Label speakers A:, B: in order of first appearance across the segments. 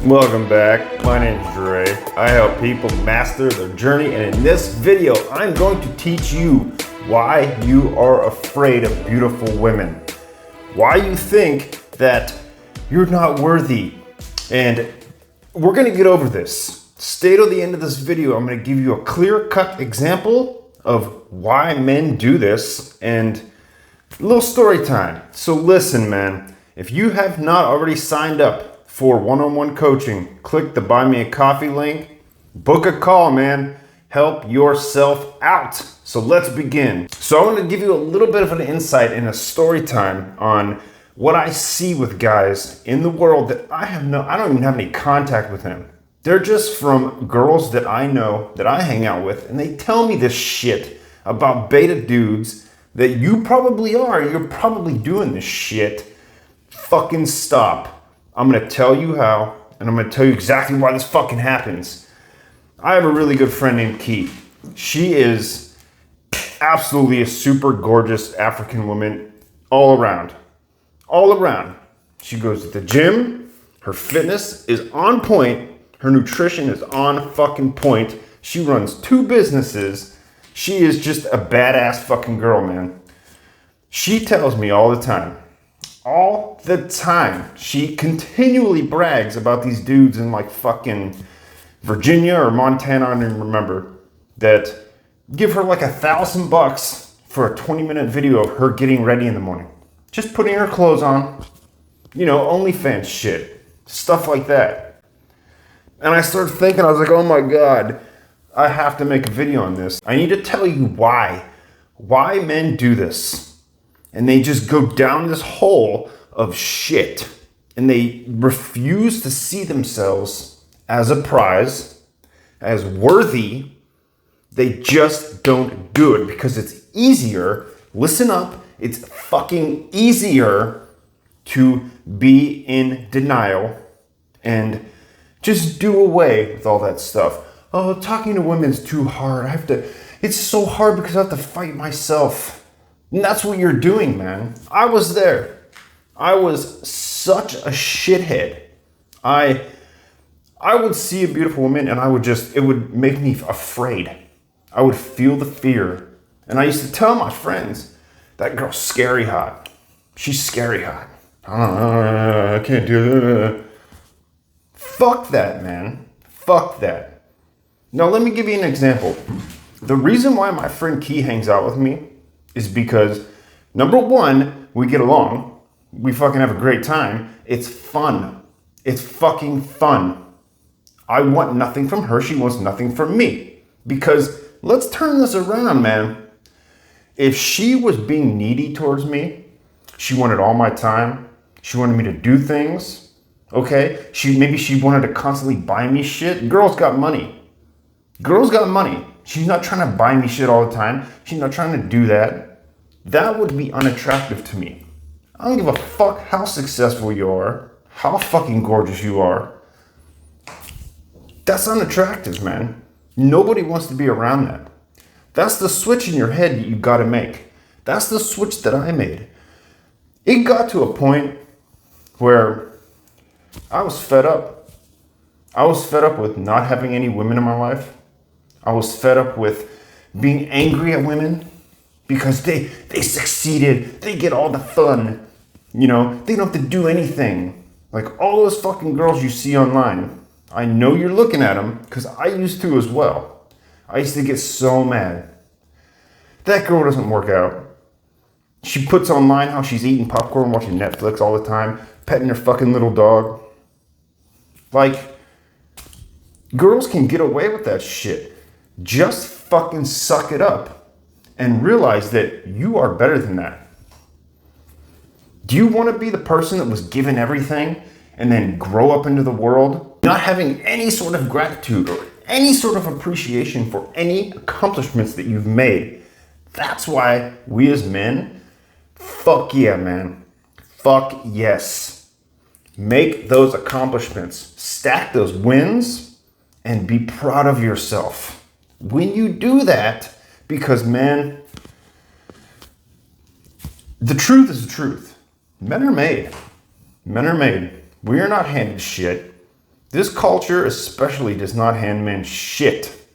A: Welcome back. My name's Dre. I help people master their journey, and in this video, I'm going to teach you why you are afraid of beautiful women. Why you think that you're not worthy. And we're gonna get over this. Stay till the end of this video. I'm gonna give you a clear-cut example of why men do this and a little story time. So listen, man, if you have not already signed up for one-on-one coaching, click the buy me a coffee link, book a call, man. Help yourself out. So let's begin. So I want to give you a little bit of an insight and a story time on what I see with guys in the world that I don't even have any contact with them. They're just from girls that I know, that I hang out with, and they tell me this shit about beta dudes that you probably are. You're probably doing this shit. Fucking stop. I'm gonna tell you how, and I'm gonna tell you exactly why this fucking happens. I have a really good friend named Key. She is absolutely a super gorgeous African woman all around. All around. She goes to the gym, her fitness is on point, her nutrition is on fucking point. She runs 2 businesses. She is just a badass fucking girl, man. She tells me all the time, she continually brags about these dudes in like fucking Virginia or Montana, I don't even remember, that give her like $1,000 for a 20-minute video of her getting ready in the morning. Just putting her clothes on, you know, OnlyFans shit, stuff like that. And I started thinking, I was like, oh my God, I have to make a video on this. I need to tell you why men do this. And they just go down this hole of shit. And they refuse to see themselves as a prize, as worthy. They just don't do it because it's easier. Listen up. It's fucking easier to be in denial and just do away with all that stuff. Oh, talking to women's too hard. It's so hard because I have to fight myself. And that's what you're doing, man. I was there. I was such a shithead. I would see a beautiful woman and it would make me afraid. I would feel the fear. And I used to tell my friends, that girl's scary hot. She's scary hot. I can't do that. Fuck that, man. Fuck that. Now let me give you an example. The reason why my friend Key hangs out with me is because, number one, we get along. We fucking have a great time. It's fun. It's fucking fun. I want nothing from her. She wants nothing from me. Because let's turn this around, man. If she was being needy towards me, she wanted all my time. She wanted me to do things. Okay? Maybe she wanted to constantly buy me shit. Girls got money. Girls got money. She's not trying to buy me shit all the time. She's not trying to do that. That would be unattractive to me. I don't give a fuck how successful you are, how fucking gorgeous you are. That's unattractive, man. Nobody wants to be around that. That's the switch in your head you gotta make. That's the switch that I made. It got to a point where I was fed up. I was fed up with not having any women in my life. I was fed up with being angry at women because they succeeded. They get all the fun. You know, they don't have to do anything. Like all those fucking girls you see online. I know you're looking at them because I used to as well. I used to get so mad. That girl doesn't work out. She puts online how she's eating popcorn, watching Netflix all the time, petting her fucking little dog. Like, girls can get away with that shit. Just fucking suck it up and realize that you are better than that. Do you want to be the person that was given everything and then grow up into the world not having any sort of gratitude or any sort of appreciation for any accomplishments that you've made? That's why we as men, fuck yeah, man. Fuck yes. Make those accomplishments, stack those wins, and be proud of yourself. When you do that, because man, the truth is the truth. Men are made. Men are made. We are not handed shit. This culture especially does not hand men shit.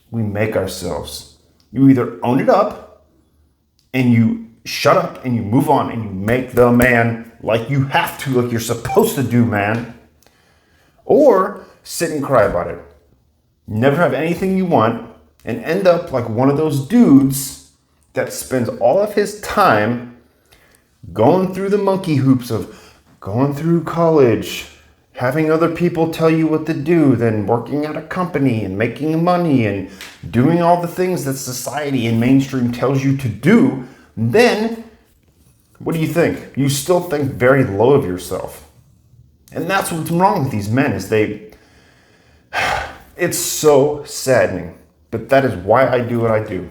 A: We make ourselves. You either own it up and you shut up and you move on and you make the man like you have to, like you're supposed to do, man. Or sit and cry about it. Never have anything you want and end up like one of those dudes that spends all of his time going through the monkey hoops of going through college, having other people tell you what to do, then working at a company and making money and doing all the things that society and mainstream tells you to do. Then, what do you think? You still think very low of yourself. And that's what's wrong with these men is it's so saddening, but that is why I do what I do.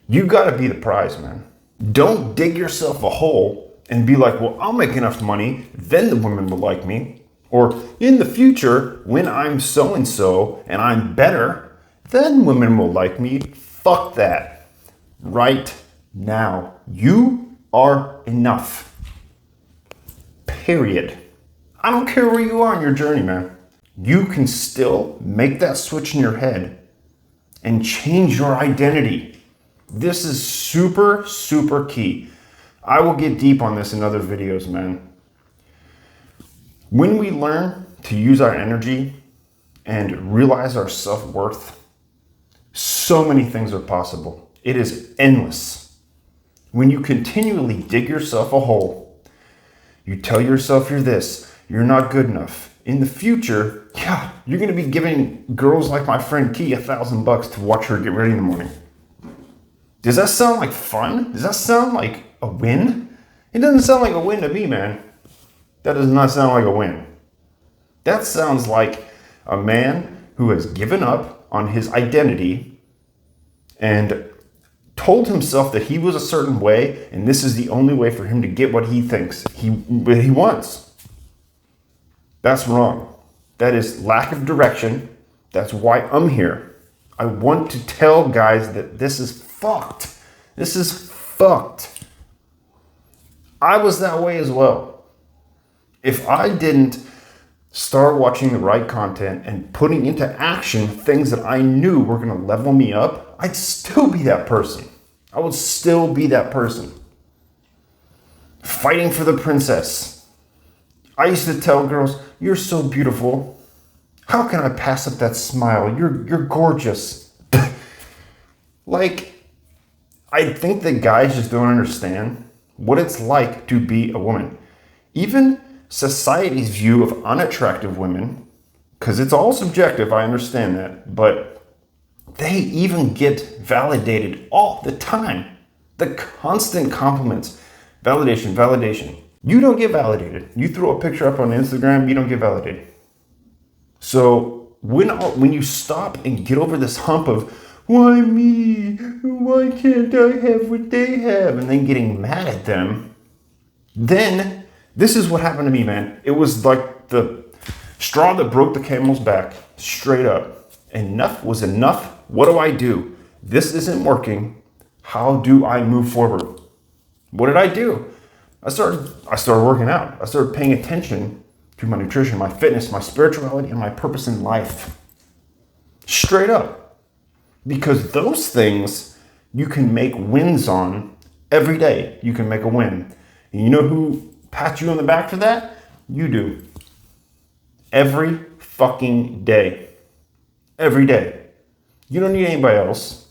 A: You gotta be the prize, man. Don't dig yourself a hole and be like, well, I'll make enough money, then the women will like me. Or in the future, when I'm so-and-so and I'm better, then women will like me. Fuck that. Right now, you are enough. Period. I don't care where you are on your journey, man. You can still make that switch in your head and change your identity. This is super, super key. I will get deep on this in other videos, man. When we learn to use our energy and realize our self-worth, so many things are possible. It is endless. When you continually dig yourself a hole, you tell yourself you're this, you're not good enough. In the future, you're gonna be giving girls like my friend Key $1,000 to watch her get ready in the morning. Does that sound like fun? Does that sound like a win? It doesn't sound like a win to me, man. That does not sound like a win. That sounds like a man who has given up on his identity and told himself that he was a certain way and this is the only way for him to get what he thinks he wants. That's wrong. That is lack of direction. That's why I'm here. I want to tell guys that this is fucked. This is fucked. I was that way as well. If I didn't start watching the right content and putting into action things that I knew were going to level me up, I'd still be that person. I would still be that person. Fighting for the princess. I used to tell girls, you're so beautiful. How can I pass up that smile? You're gorgeous. Like, I think that guys just don't understand what it's like to be a woman. Even society's view of unattractive women, because it's all subjective, I understand that, but they even get validated all the time. The constant compliments, validation. You don't get validated. You throw a picture up on Instagram, you don't get validated. So when you stop and get over this hump of, why me? Why can't I have what they have? And then getting mad at them, then this is what happened to me, man. It was like the straw that broke the camel's back, straight up. Enough was enough. What do? This isn't working. How do I move forward? What did I do? I started working out. I started paying attention to my nutrition, my fitness, my spirituality, and my purpose in life. Straight up. Because those things you can make wins on every day. You can make a win. And you know who pats you on the back for that? You do. Every fucking day. Every day. You don't need anybody else.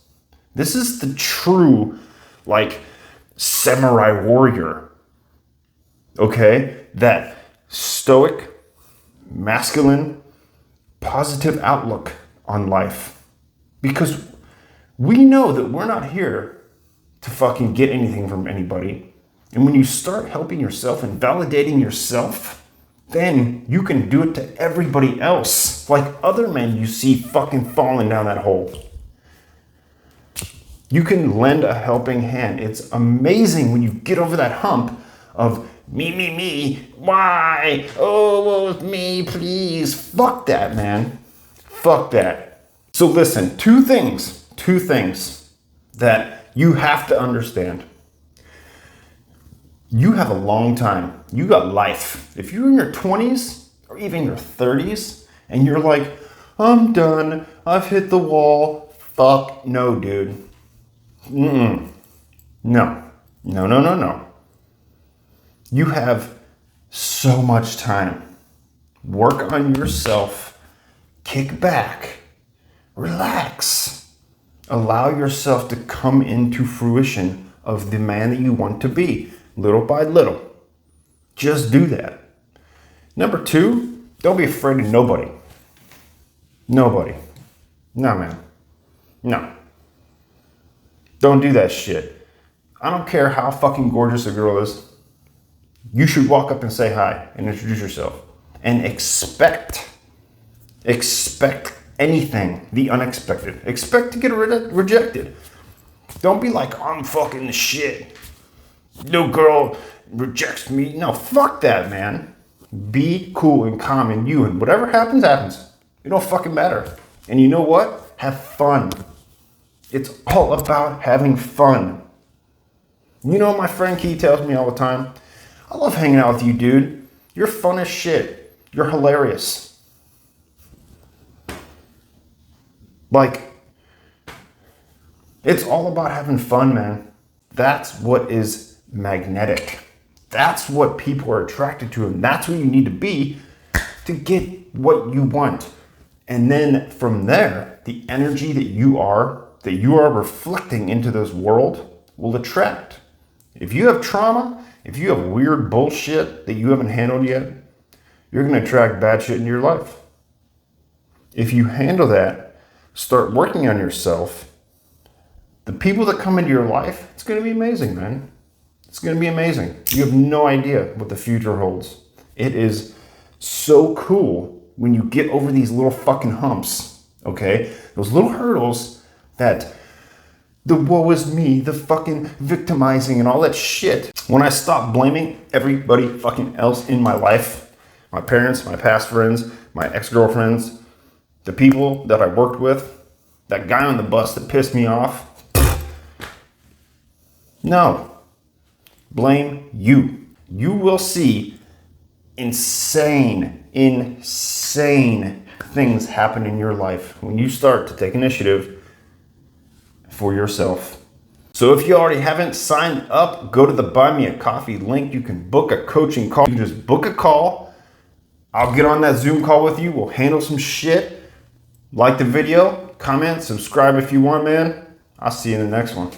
A: This is the true, samurai warrior. Okay? That stoic, masculine, positive outlook on life. Because we know that we're not here to fucking get anything from anybody. And when you start helping yourself and validating yourself, then you can do it to everybody else. Like other men you see fucking falling down that hole. You can lend a helping hand. It's amazing when you get over that hump of me, why? Oh, woe is me, please. Fuck that, man. Fuck that. So listen, two things that you have to understand. You have a long time. You got life. If you're in your 20s or even your 30s, and you're like, I'm done, I've hit the wall. Fuck no, dude. No. No, no, no, no. You have so much time. Work on yourself. Kick back. Relax. Allow yourself to come into fruition of the man that you want to be, little by little. Just do that. Number 2, don't be afraid of nobody. Nobody. No, man. No. Don't do that shit. I don't care how fucking gorgeous a girl is. You should walk up and say hi and introduce yourself. And expect anything, the unexpected. Expect to get rejected. Don't be like, I'm fucking the shit. No girl rejects me. No, fuck that, man. Be cool and calm in you, and whatever happens, happens. It don't fucking matter. And you know what? Have fun. It's all about having fun. You know, my friend Key tells me all the time, I love hanging out with you, dude. You're fun as shit. You're hilarious. Like, it's all about having fun, man. That's what is magnetic. That's what people are attracted to, and that's what you need to be to get what you want. And then from there, the energy that you are reflecting into this world will attract. If you have trauma, if you have weird bullshit that you haven't handled yet, you're going to attract bad shit into your life. If you handle that, start working on yourself, the people that come into your life, it's going to be amazing, man. It's going to be amazing. You have no idea what the future holds. It is so cool when you get over these little fucking humps, okay? Those little hurdles that the woe is me, the fucking victimizing and all that shit. When I stop blaming everybody fucking else in my life, my parents, my past friends, my ex-girlfriends, the people that I worked with, that guy on the bus that pissed me off. No. Blame you. You will see insane things happen in your life when you start to take initiative for yourself. So if you already haven't signed up, go to the Buy Me a Coffee link. You can book a coaching call. You can just book a call. I'll get on that Zoom call with you. We'll handle some shit. Like the video, comment, subscribe if you want, man. I'll see you in the next one.